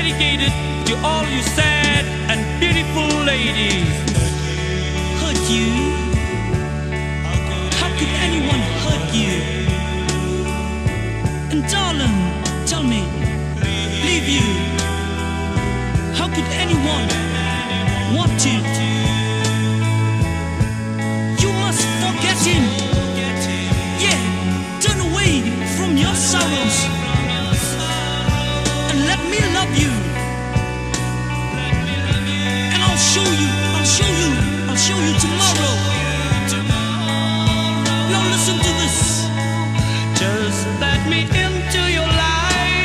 dedicated to all you sad and beautiful ladies. Hurt you? How could anyone hurt you? And darling, tell me, leave you? How could anyone want you? You must forget him. Yeah, turn away from your sorrows and let me love you. And I'll show you tomorrow. Now listen to this. Just let me into your life.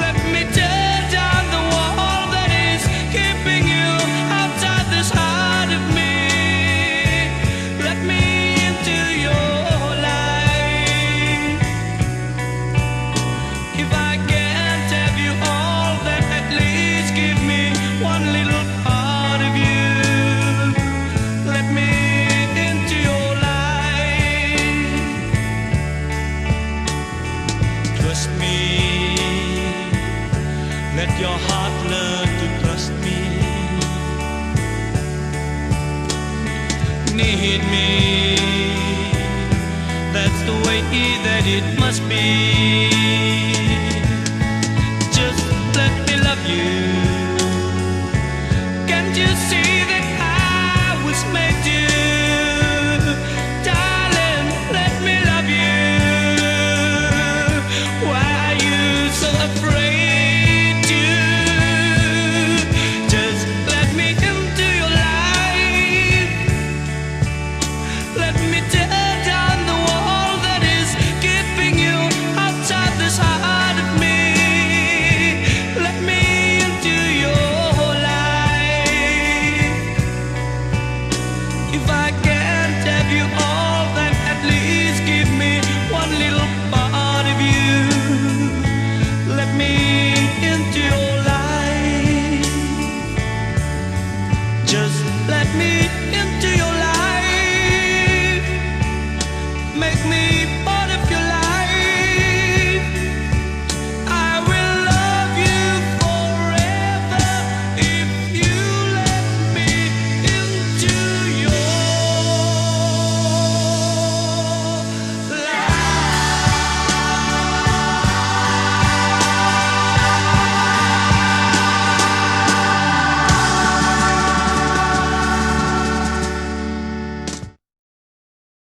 Let me tear down the wall that is keeping you outside this heart of me. Let me into your life. If I can't have you all, then at least give me one little part of you. Let me into your life. Trust me. Let your heart learn to trust me. Need me. That's the way that it must be. Just let me love you. Can't you see that I was made to? Darling, let me love you. Why are you so afraid to? Just let me into your life. Let me tear down the wall that is keeping you outside this heart of me. Let me into your life. If I can't have you all, then at least give me one little part of you. Let me into your life. Just let me into your life. Make me